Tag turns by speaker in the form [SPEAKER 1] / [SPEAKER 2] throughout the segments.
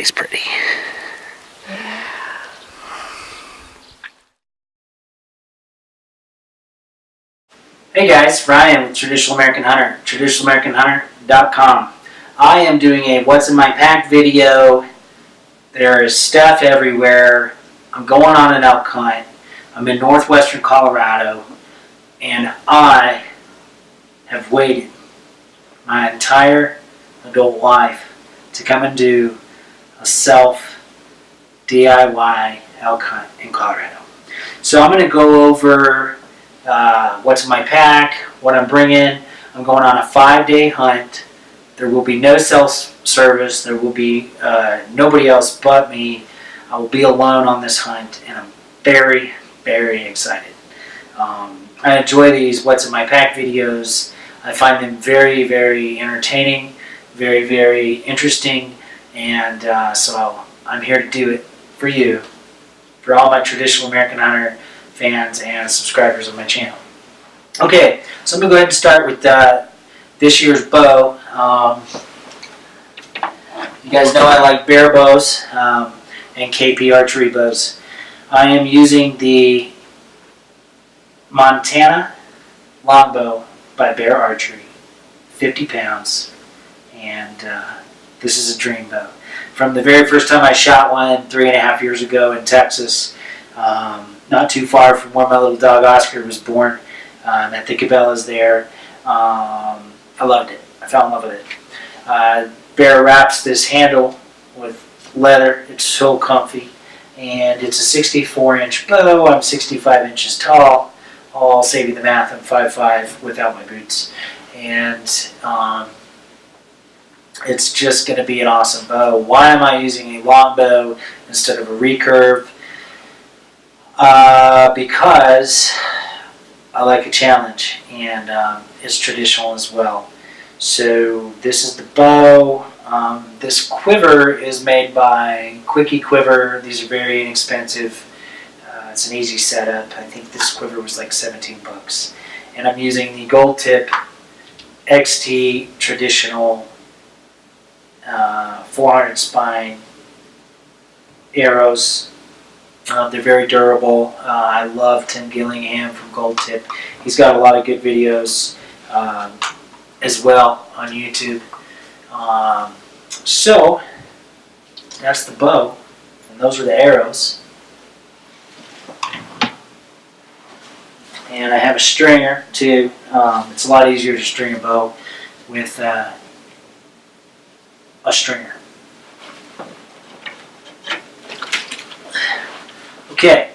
[SPEAKER 1] he's pretty. Hey guys, Ryan with Traditional American Hunter, traditionalamericanhunter.com. I am doing a What's in My Pack video. There is stuff everywhere. I'm going on an elk hunt. I'm in northwestern Colorado, and I have waited my entire adult life to come and do a self DIY elk hunt in Colorado. So I'm going to go over what's in my pack, what I'm bringing. I'm going on a 5-day hunt. There will be no cell service. There will be nobody else but me. I will be alone on this hunt, and I'm very, very excited. I enjoy these What's in My Pack videos. I find them very, very entertaining, very, very interesting, and so I'm here to do it for you, for all my Traditional American Hunter fans and subscribers of my channel. Okay, so I'm going to go ahead and start with this year's bow. You guys know I like bear bows and KP archery bows. I am using the Montana longbow by Bear Archery, 50 pounds, and this is a dream bow. From the very first time I shot one 3.5 years ago in Texas, not too far from where my little dog Oscar was born, at the Cabela's there, I loved it. I fell in love with it. Bear wraps this handle with leather. It's so comfy, and it's a 64-inch bow. I'm 65 inches tall. I'll save you the math. I'm 5'5" without my boots, and it's just going to be an awesome bow. Why am I using a long bow instead of a recurve? Because I like a challenge, and it's traditional as well. So this is the bow. This quiver is made by Quickie Quiver. These are very inexpensive. It's an easy setup. I think this quiver was like 17 bucks. And I'm using the Gold Tip XT traditional 400 spine arrows. They're very durable. I love Tim Gillingham from Gold Tip. He's got a lot of good videos as well on YouTube. So that's the bow, and those are the arrows. And I have a stringer too. It's a lot easier to string a bow with a stringer. Okay,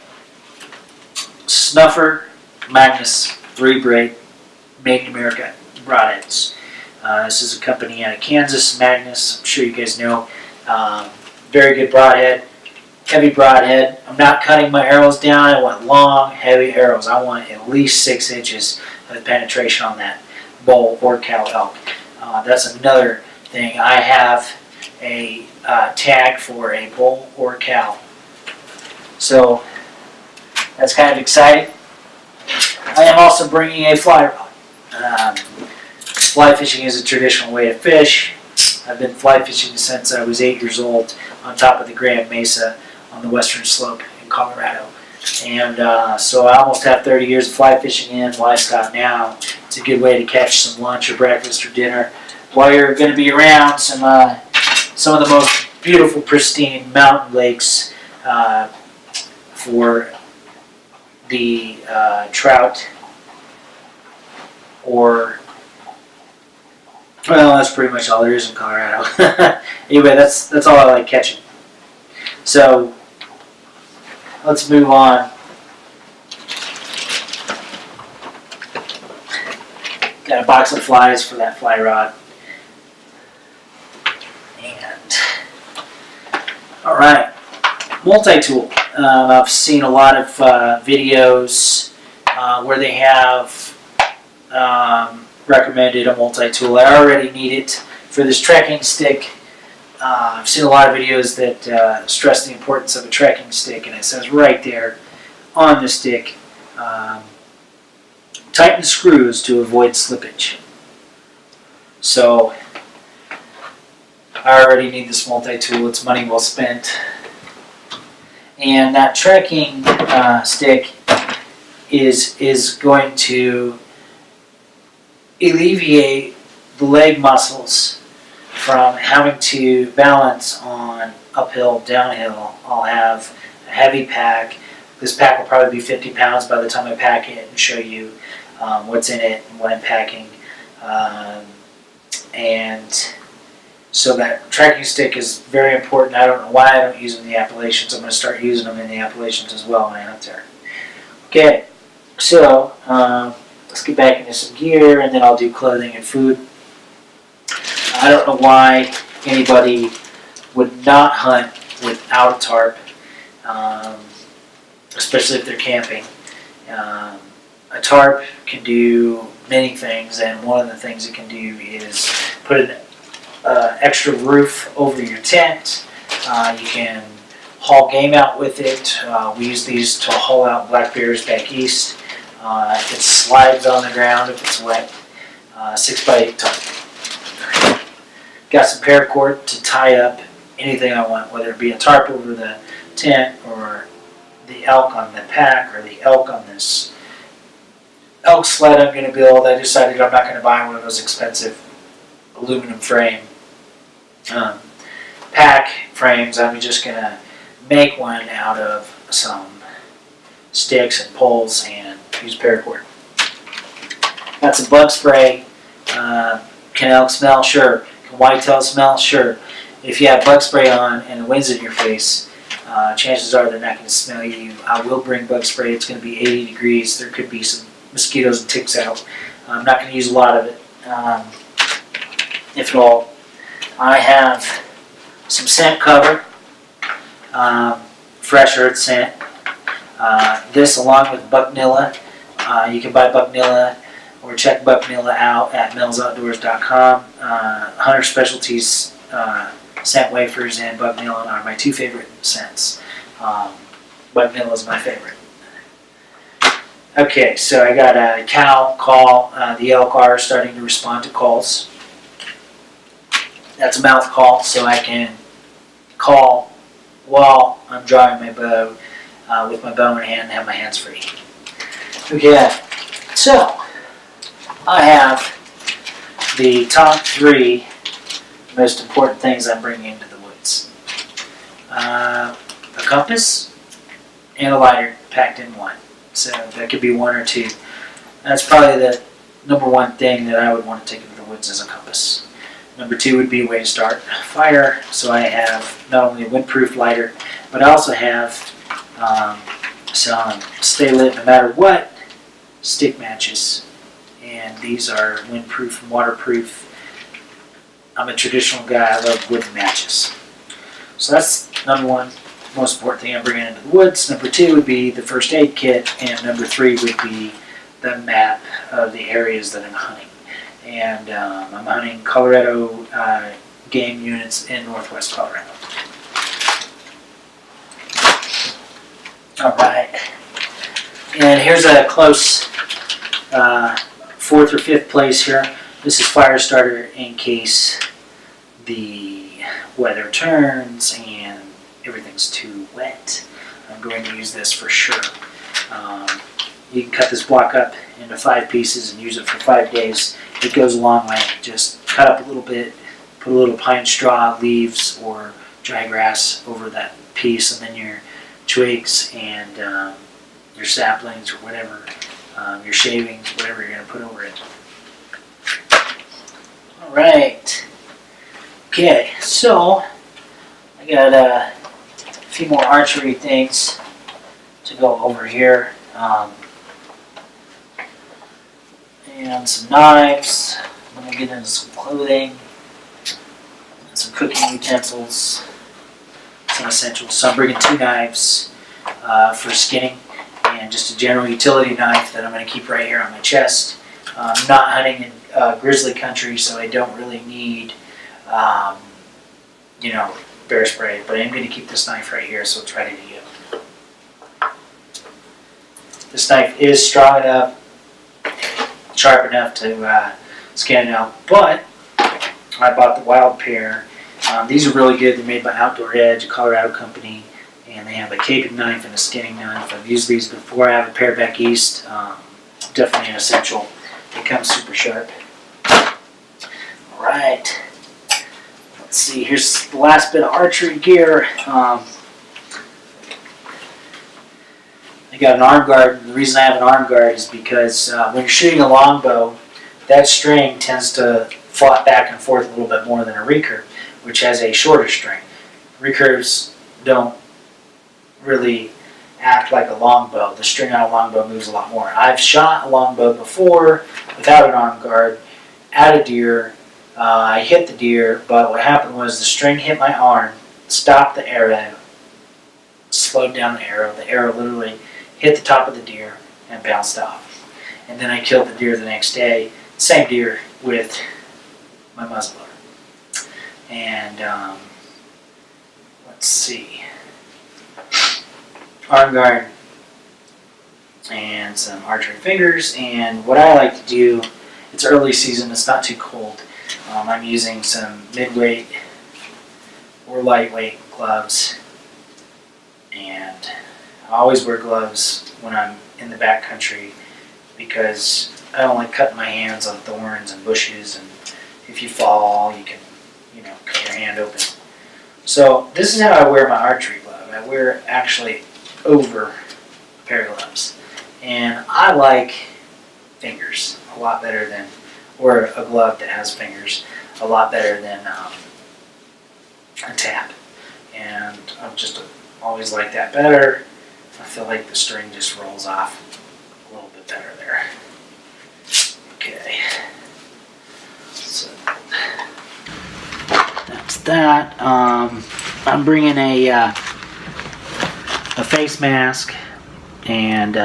[SPEAKER 1] Snuffer Magnus 3 braid, made in America broadheads. This is a company out of Kansas, Magnus. I'm sure you guys know. Very good broadhead, heavy broadhead. I'm not cutting my arrows down. I want long, heavy arrows. I want at least 6 inches of penetration on that bull or cow elk. That's another thing. I have a tag for a bull or cow. So that's kind of exciting. I am also bringing a fly rod. Fly fishing is a traditional way to fish. I've been fly fishing since I was 8 years old on top of the Grand Mesa on the western slope in Colorado. And so I almost have 30 years of fly fishing in. Why stop now? It's a good way to catch some lunch or breakfast or dinner while you're going to be around some of the most beautiful, pristine mountain lakes for the trout, or, well, that's pretty much all there is in Colorado. Anyway, that's all I like catching. So let's move on. Got a box of flies for that fly rod. And all right, multi-tool. I've seen a lot of videos where they have recommended a multi-tool. I already need it for this trekking stick. I've seen a lot of videos that stress the importance of a trekking stick, and it says right there on the stick, tighten the screws to avoid slippage. So I already need this multi-tool. It's money well spent. And that trekking stick is going to alleviate the leg muscles from having to balance on uphill, downhill. I'll have a heavy pack. This pack will probably be 50 pounds by the time I pack it and show you what's in it and what I'm packing. And so that trekking stick is very important. I don't know why I don't use them in the Appalachians. I'm going to start using them in the Appalachians as well when I'm up there. Okay, so let's get back into some gear, and then I'll do clothing and food. I don't know why anybody would not hunt without a tarp, especially if they're camping. A tarp can do many things, and one of the things it can do is put an extra roof over your tent. You can haul game out with it. We use these to haul out black bears back east. It slides on the ground if it's wet. 6x8 tarp. Got some paracord to tie up anything I want, whether it be a tarp over the tent or the elk on the pack or the elk on this elk sled I'm going to build. I decided I'm not going to buy one of those expensive aluminum frame pack frames. I'm just going to make one out of some sticks and poles and use paracord. Got some bug spray. Can elk smell? Sure. Can whitetail smell? Sure. If you have bug spray on and the wind's in your face, chances are they're not going to smell you. I will bring bug spray. It's going to be 80 degrees. There could be some mosquitoes and ticks out. I'm not going to use a lot of it, if at all. I have some scent cover, fresh earth scent. This along with Bucknilla. You can buy Bucknilla or check Bucknilla out at millsoutdoors.com. Hunter Specialties scent wafers and Bucknilla are my two favorite scents. Bucknilla is my favorite. Okay, so I got a cow call. The elk are starting to respond to calls. That's a mouth call, so I can call while I'm drawing my bow with my bow in hand and have my hands free. Okay, so I have the top 3 most important things I'm bringing into the woods. A compass and a lighter packed in one. So that could be 1 or 2. That's probably the number 1 thing that I would want to take into the woods is a compass. Number 2 would be a way to start a fire. So I have not only a windproof lighter, but I also have some stay lit no matter what stick matches. And these are windproof and waterproof. I'm a traditional guy. I love wooden matches. So that's number 1. Most important thing I'm bringing into the woods. Number 2 would be the first aid kit, and number 3 would be the map of the areas that I'm hunting. And I'm hunting Colorado game units in northwest Colorado. All right, and here's a close 4th or 5th place here. This is fire starter in case the weather turns and everything's too wet. I'm going to use this for sure. You can cut this block up into 5 pieces and use it for 5 days. It goes a long way. Just cut up a little bit, put a little pine straw, leaves, or dry grass over that piece, and then your twigs and your saplings or whatever, your shavings, whatever you're going to put over it. All right. Okay, so I got a few more archery things to go over here. And some knives. I'm going to get into some clothing. And some cooking utensils. Some essentials. So I'm bringing 2 knives for skinning. And just a general utility knife that I'm going to keep right here on my chest. I'm not hunting in grizzly country, so I don't really need, bear spray. But I am going to keep this knife right here, so it's ready to go. This knife is strong enough, sharp enough to skin it out, but I bought the wild pair These are really good. They're made by Outdoor Edge, a Colorado company, and they have a caping knife and a skinning knife. I've used these before. I have a pair back east. Definitely an essential. They come super sharp. All right. Let's see. Here's the last bit of archery gear. I got an arm guard. The reason I have an arm guard is because when you're shooting a longbow, that string tends to flop back and forth a little bit more than a recurve, which has a shorter string. Recurves don't really act like a longbow. The string on a longbow moves a lot more. I've shot a longbow before without an arm guard at a deer. I hit the deer, but what happened was the string hit my arm, stopped the arrow, slowed down the arrow. The arrow literally hit the top of the deer and bounced off. And then I killed the deer the next day, same deer, with my muzzleloader. And let's see, arm guard and some archery fingers. And what I like to do, it's early season, it's not too cold. I'm using some mid-weight or lightweight gloves, and I always wear gloves when I'm in the backcountry because I don't like cutting my hands on thorns and bushes, and if you fall, you can, cut your hand open. So this is how I wear my archery glove. I wear it actually over a pair of gloves, and I like fingers a lot better than, or a glove that has fingers a lot better than a tap. And I've just always liked that better. I feel like the string just rolls off a little bit better there. Okay, so that's that. I'm bringing a face mask, and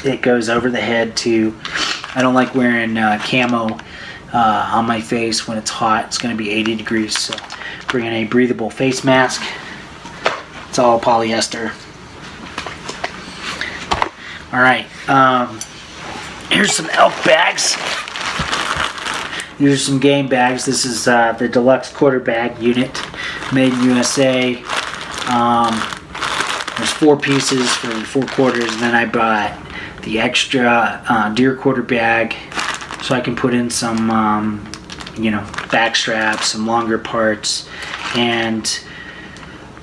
[SPEAKER 1] it goes over the head too. I don't like wearing camo on my face when it's hot. It's going to be 80 degrees, so bringing a breathable face mask. It's all polyester. All right, here's some elk bags. These are some game bags. This is the deluxe quarter bag unit, made in USA. There's 4 pieces for 4 quarters, and then I bought the extra deer quarter bag so I can put in some back straps, some longer parts, and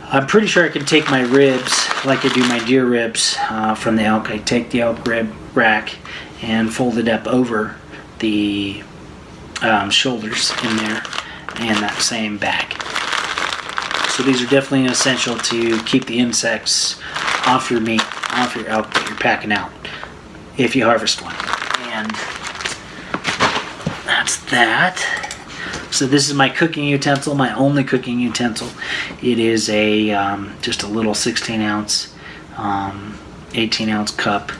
[SPEAKER 1] I'm pretty sure I can take my ribs like I do my deer ribs from the elk. I take the elk rib rack and fold it up over the shoulders in there, and that same bag. So these are definitely essential to keep the insects off your meat, off your elk that you're packing out if you harvest one. And that's that. So this is my cooking utensil, my only cooking utensil. It is a just a little 16-ounce, 18-ounce cup,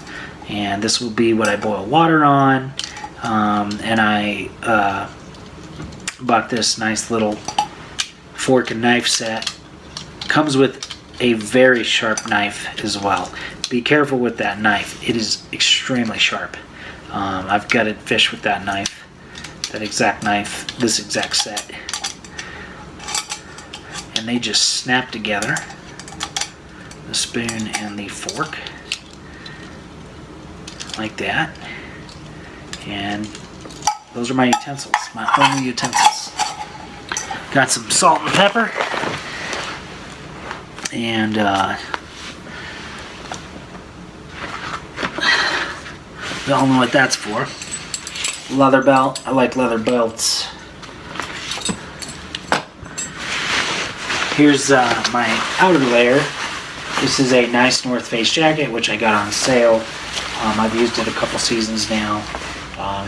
[SPEAKER 1] and this will be what I boil water on. And I bought this nice little fork and knife set. Comes with a very sharp knife as well. Be careful with that knife. It is extremely sharp. I've gutted fish with that knife. That exact knife, this exact set. And they just snap together. The spoon and the fork. Like that. And those are my utensils, my only utensils. Got some salt and pepper. And y'all know what that's for. Leather belt. I like leather belts. Here's my outer layer. This is a nice North Face jacket, which I got on sale. I've used it a couple seasons now.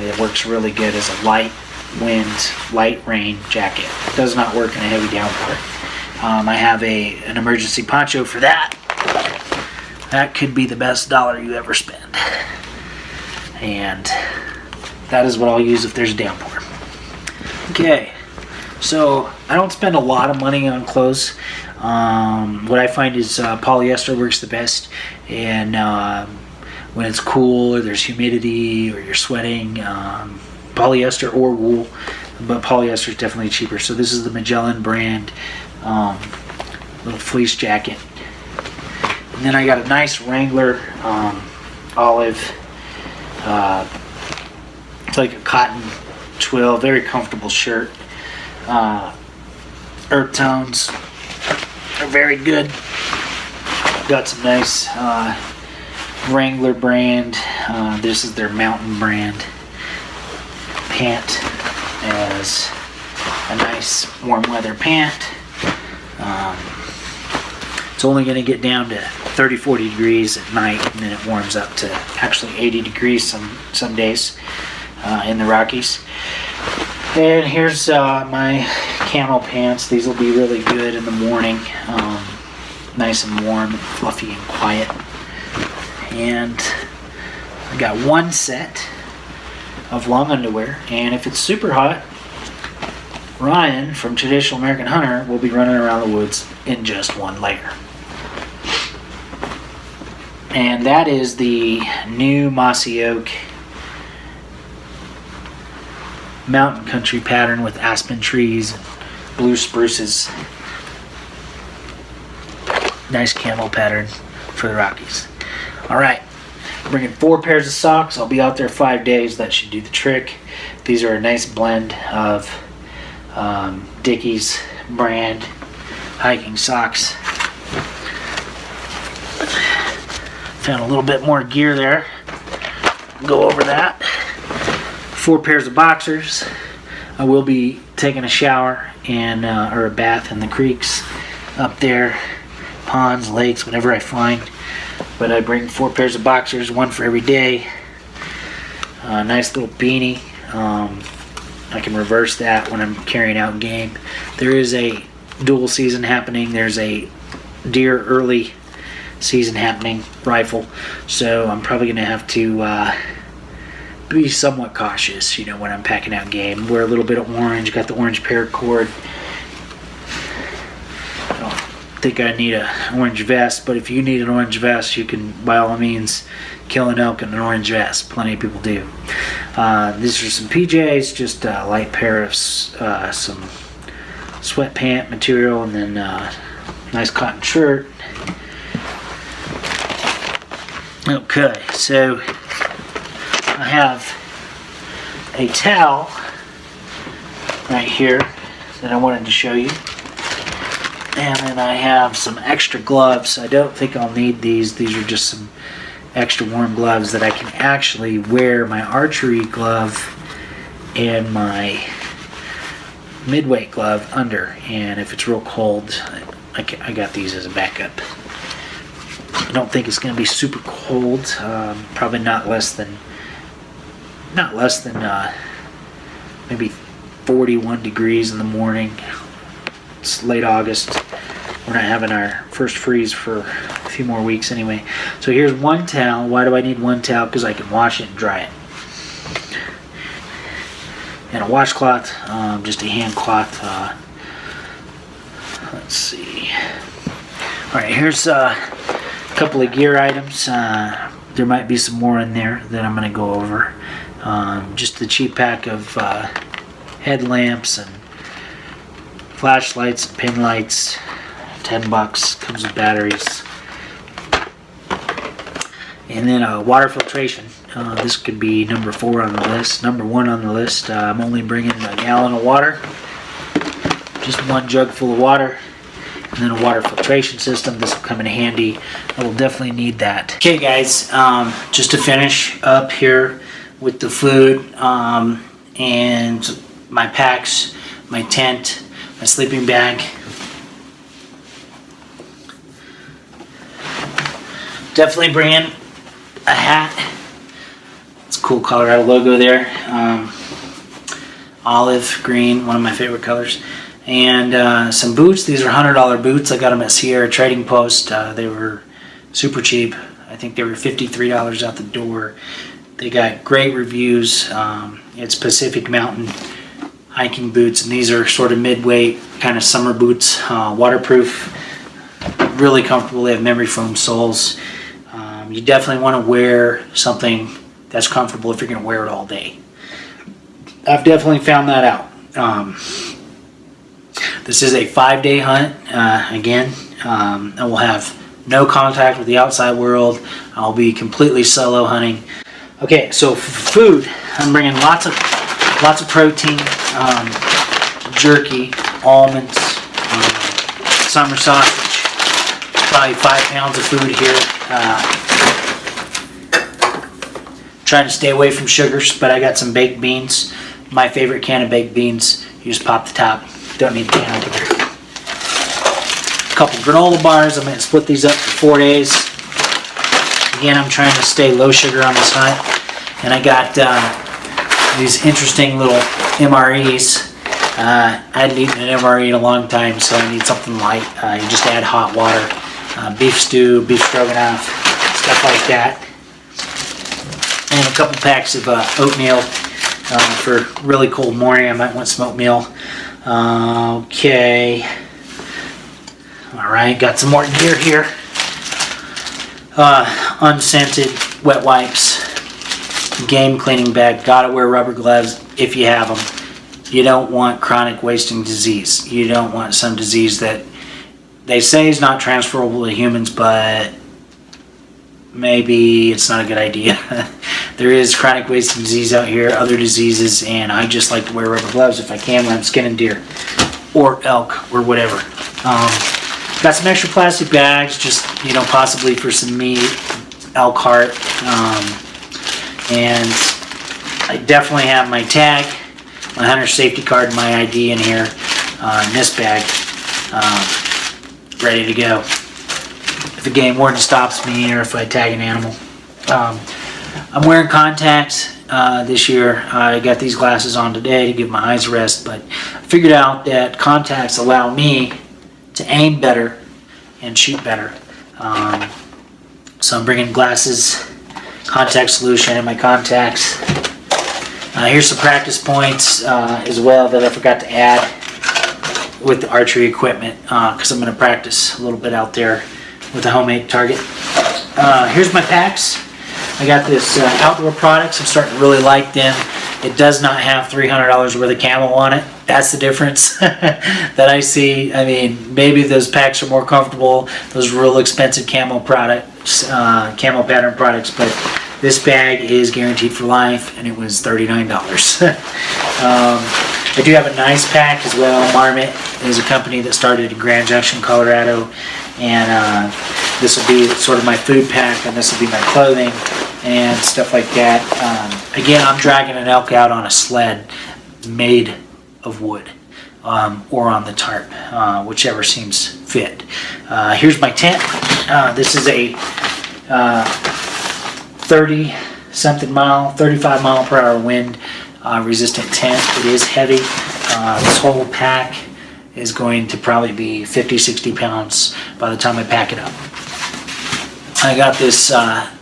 [SPEAKER 1] It works really good as a light wind, light rain jacket. It does not work in a heavy downpour. I have an emergency poncho for that. That could be the best dollar you ever spend. And that is what I'll use if there's a downpour. Okay, so I don't spend a lot of money on clothes. What I find is polyester works the best, and when it's cool or there's humidity or you're sweating, polyester or wool but polyester is definitely cheaper. So this is the Magellan brand little fleece jacket. And then I got a nice Wrangler olive. It's like a cotton twill, very comfortable shirt. Earth tones are very good. Got some nice Wrangler brand. This is their mountain brand pant, as a nice warm weather pant. It's only going to get down to 30-40 degrees at night, and then it warms up to actually 80 degrees some days in the Rockies. And here's my camel pants. These will be really good in the morning, nice and warm and fluffy and quiet. And I got one set of long underwear, and if it's super hot, Ryan from Traditional American Hunter will be running around the woods in just one layer. And that is the new Mossy Oak mountain country pattern with aspen trees and blue spruces. Nice camel pattern for the Rockies. Alright, bringing 4 pairs of socks. I'll be out there 5 days. That should do the trick. These are a nice blend of Dickies brand hiking socks. Found a little bit more gear there. Go over that. 4 pairs of boxers. I will be taking a shower and or a bath in the creeks up there, ponds, lakes, whatever I find. But I bring 4 pairs of boxers, 1 for every day. Nice little beanie. I can reverse that when I'm carrying out game. There is a dual season happening. There's a deer early season happening, rifle. So I'm probably going to have to be somewhat cautious, when I'm packing out game. Wear a little bit of orange. Got the orange paracord. I don't think I need an orange vest, but if you need an orange vest, you can by all means kill an elk in an orange vest. Plenty of people do. These are some PJs, just a light pair of some sweatpant material, and then nice cotton shirt. Okay, so I have a towel right here that I wanted to show you, and then I have some extra gloves. I don't think I'll need these. These are just some extra warm gloves that I can actually wear my archery glove and my midweight glove under, and if it's real cold, I got these as a backup. I don't think it's going to be super cold. Probably not less than maybe 41 degrees in the morning. It's late August. We're not having our first freeze for a few more weeks anyway. So here's one towel. Why do I need one towel? Because I can wash it and dry it. And a washcloth, just a hand cloth. Let's see. Alright, here's a couple of gear items. There might be some more in there that I'm going to go over. Just the cheap pack of headlamps and flashlights and pin lights. $10, comes with batteries. And then water filtration. This could be number 4 on the list. Number 1 on the list. I'm only bringing a gallon of water. Just 1 jug full of water. And then a water filtration system. This will come in handy. I will definitely need that. Okay guys, just to finish up here with the food and my packs, my tent, my sleeping bag. Definitely bringing a hat. It's a cool Colorado logo there. Olive green, one of my favorite colors. And some boots. These are $100 boots. I got them at Sierra Trading Post. They were super cheap. I think they were $53 out the door. They got great reviews. It's Pacific Mountain hiking boots, and these are sort of mid-weight kind of summer boots. Waterproof, really comfortable. They have memory foam soles. You definitely want to wear something that's comfortable if you're going to wear it all day. I've definitely found that out. This is a 5-day hunt. Again, I will have no contact with the outside world. I'll be completely solo hunting. Okay, so for food, I'm bringing lots of protein, jerky, almonds, summer sausage. Probably 5 pounds of food here. Trying to stay away from sugars, but I got some baked beans. My favorite can of baked beans. You just pop the top. Don't need the can opener. A couple granola bars. I'm going to split these up for 4 days. Again, I'm trying to stay low sugar on this hunt. And I got these interesting little MREs. I hadn't eaten an MRE in a long time, so I need something light. You just add hot water. Beef stew, beef stroganoff, stuff like that. And a couple packs of oatmeal for a really cold morning. I might want some oatmeal. Okay. Alright, got some more gear here. Unscented wet wipes. Game cleaning bag. Gotta wear rubber gloves if you have them. You don't want chronic wasting disease. You don't want some disease that they say is not transferable to humans, but maybe it's not a good idea. There is chronic wasting disease out here, other diseases, and I just like to wear rubber gloves if I can when I'm skinning deer or elk or whatever. Got some extra plastic bags, just, you know, possibly for some meat, elk heart, and I definitely have my tag, my hunter safety card, and my ID in here in this bag, ready to go. If the game warden stops me or if I tag an animal. I'm wearing contacts this year. I got these glasses on today to give my eyes a rest, but I figured out that contacts allow me to aim better and shoot better. So I'm bringing glasses, contact solution, and my contacts. Here's some practice points as well that I forgot to add with the archery equipment because I'm going to practice a little bit out there with a homemade target. Here's my packs. I got this outdoor products. I'm starting to really like them. It does not have $300 worth of camo on it. That's the difference that I see. I mean, maybe those packs are more comfortable, those real expensive camo products, camo pattern products, but this bag is guaranteed for life, and it was $39. I do have a nice pack as well. Marmot is a company that started in Grand Junction, Colorado, and this will be sort of my food pack, and this will be my clothing and stuff like that. Again, I'm dragging an elk out on a sled made of wood or on the tarp, whichever seems fit. Here's my tent. This is a 35 mile per hour wind resistant tent. It is heavy. This whole pack is going to probably be 50-60 pounds by the time I pack it up. I got this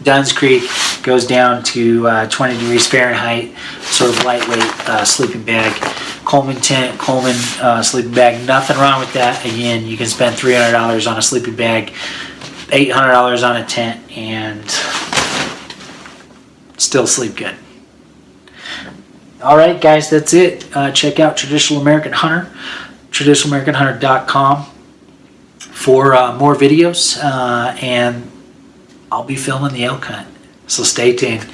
[SPEAKER 1] Dunn's Creek, goes down to 20 degrees Fahrenheit, sort of lightweight sleeping bag. Coleman tent, Coleman sleeping bag, nothing wrong with that. Again, you can spend $300 on a sleeping bag, $800 on a tent, and still sleep good. Alright guys, that's it. Check out Traditional American Hunter, traditionalamericanhunter.com for more videos, and I'll be filming the elk hunt, so stay tuned.